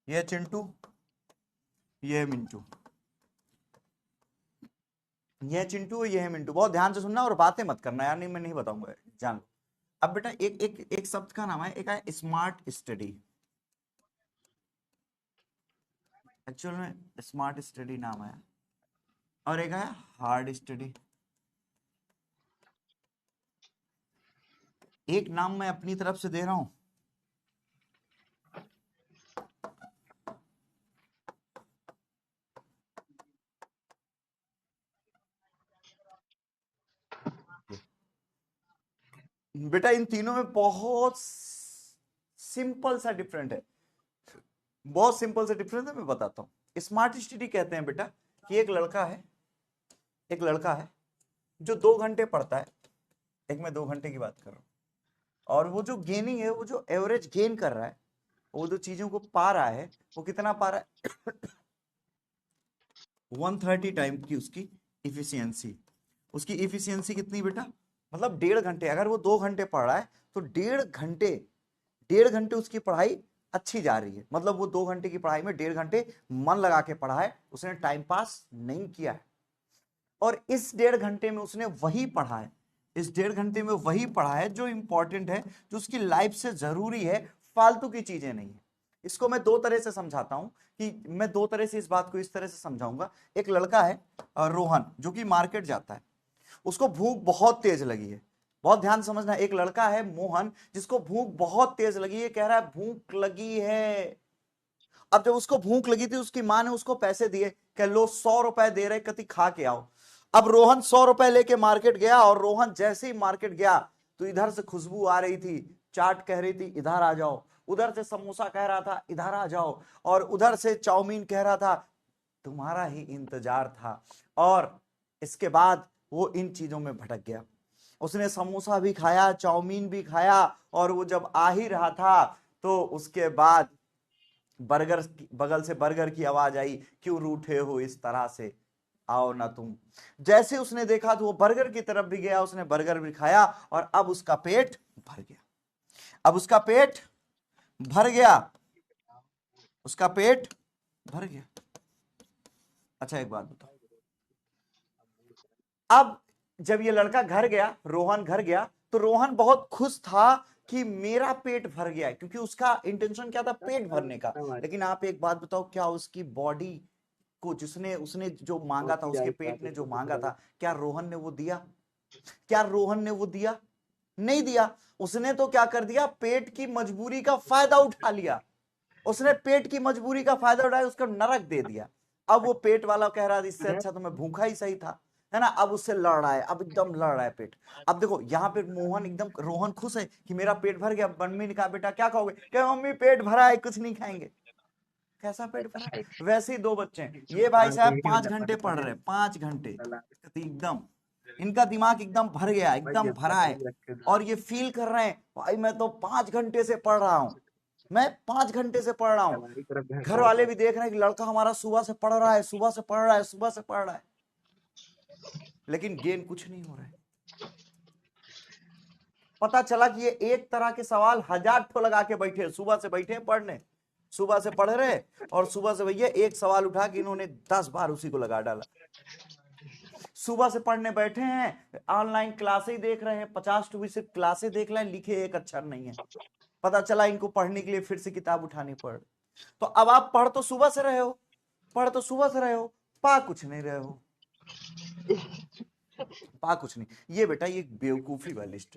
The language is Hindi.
ये है चिंटू, ये है मिंटू। ये है चिंटू, ये है मिंटू। बहुत ध्यान से सुनना और बातें मत करना यार, नहीं मैं नहीं बताऊंगा, जान लो। अब बेटा एक एक एक शब्द का नाम है, एक है स्मार्ट स्टडी। एक्चुअल में स्मार्ट स्टडी नाम है, और एक है हार्ड स्टडी। एक नाम मैं अपनी तरफ से दे रहा हूं। बेटा इन तीनों में बहुत सिंपल सा डिफरेंट है, बहुत सिंपल सा डिफरेंस है, मैं बताता हूं। स्मार्ट स्टडी कहते हैं बेटा कि एक लड़का है, एक लड़का है जो 2 घंटे पढ़ता है। एक मैं 2 घंटे की बात कर रहा हूं, और वो जो गेनिंग है, वो जो एवरेज गेन कर रहा है, वो जो चीजों को पा रहा है, वो कितना पा रहा है? 130 टाइम की उसकी इफिशियंसी। उसकी इफिशियंसी कितनी बेटा? मतलब 1.5 घंटे। अगर वो 2 घंटे पढ़ रहा है तो 1.5 घंटे, 1.5 घंटे उसकी पढ़ाई अच्छी जा रही है। मतलब वो 2 घंटे की पढ़ाई में 1.5 घंटे मन लगा के पढ़ा है, उसने टाइम पास नहीं किया है। और इस 1.5 घंटे में उसने वही पढ़ा है, इस 1.5 घंटे में वही पढ़ा है जो इंपॉर्टेंट है, जो उसकी लाइफ से जरूरी है, फालतू की चीजें नहीं है। इसको मैं दो तरह से समझाता हूं, कि मैं दो तरह से इस बात को इस तरह से समझाऊंगा। एक लड़का है रोहन, जो कि मार्केट जाता है, उसको भूख बहुत तेज लगी है। बहुत ध्यान समझना, एक लड़का है मोहन, जिसको भूख बहुत तेज लगी है, कह रहा है भूख लगी है। अब जब उसको भूख लगी थी, उसकी मां ने उसको पैसे दिए, कह लो 100 रुपए दे रहे, कति खा के आओ। अब रोहन 100 रुपए लेके मार्केट गया, और रोहन जैसे ही मार्केट गया तो इधर से खुशबू आ रही थी, चाट कह रही थी इधर आ जाओ, उधर से समोसा कह रहा था इधर आ जाओ, और उधर से चाउमीन कह रहा था तुम्हारा ही इंतजार था। और इसके बाद वो इन चीजों में भटक गया। उसने समोसा भी खाया, चाउमीन भी खाया, और वो जब आ ही रहा था तो उसके बाद बर्गर, बगल से बर्गर की आवाज आई, क्यों रूठे हो इस तरह से, आओ ना तुम। जैसे उसने देखा तो वो बर्गर की तरफ भी गया, उसने बर्गर भी खाया, और अब उसका पेट भर गया। अब उसका पेट भर गया, उसका पेट भर गया। अच्छा एक बात बताओ, अब जब ये लड़का घर गया, रोहन घर गया, तो रोहन बहुत खुश था कि मेरा पेट भर गया है, क्योंकि उसका इंटेंशन क्या था? पेट भरने का। लेकिन आप एक बात बताओ, क्या उसकी बॉडी को, जिसने उसने जो मांगा था, उसके पेट ने जो मांगा था, क्या रोहन ने वो दिया? क्या रोहन ने वो दिया? नहीं दिया। उसने तो क्या कर दिया? पेट की मजबूरी का फायदा उठा लिया। उसने पेट की मजबूरी का फायदा उठाया, उसको नरक दे दिया। अब वो पेट वाला कह रहा है इससे अच्छा तो मैं भूखा ही सही था, है ना। अब उससे लड़ रहा है, अब एकदम लड़ रहा है पेट। अब देखो यहाँ पे मोहन एकदम, रोहन खुश है कि मेरा पेट भर गया। मम्मी ने कहा बेटा क्या खाओगे? क्या मम्मी पेट भरा है, कुछ नहीं खाएंगे। कैसा पेट भरा? वैसे ही दो बच्चे हैं, ये भाई साहब 5 घंटे पढ़ रहे हैं, 5 घंटे एकदम, इनका दिमाग एकदम भर गया, एकदम भरा है। और ये फील कर रहे हैं भाई मैं तो 5 घंटे से पढ़ रहा हूं, मैं 5 घंटे से पढ़ रहा हूं। घर वाले भी देख रहे हैं कि लड़का हमारा सुबह से पढ़ रहा है, सुबह से पढ़ रहा है, सुबह से पढ़ रहा है, लेकिन गेन कुछ नहीं हो रहा है। पता चला कि ये एक तरह के सवाल 1000 ठो लगा के बैठे, सुबह से बैठे पढ़ने, सुबह से पढ़ रहे, और सुबह से भैया एक सवाल उठा के इन्होंने 10 बार उसी को लगा डाला। सुबह से पढ़ने बैठे हैं, ऑनलाइन क्लासें देख रहे हैं, 50 टू सिर्फ क्लासें देख रहे हैं, लिखे एक अक्षर नहीं है। पता चला इनको पढ़ने के लिए फिर से किताब उठानी पड़। तो अब आप पढ़ तो सुबह से रहे हो, पढ़ तो सुबह से रहे हो, पा कुछ नहीं रहे हो, पा कुछ नहीं। ये बेटा ये बेवकूफी वाली लिस्ट,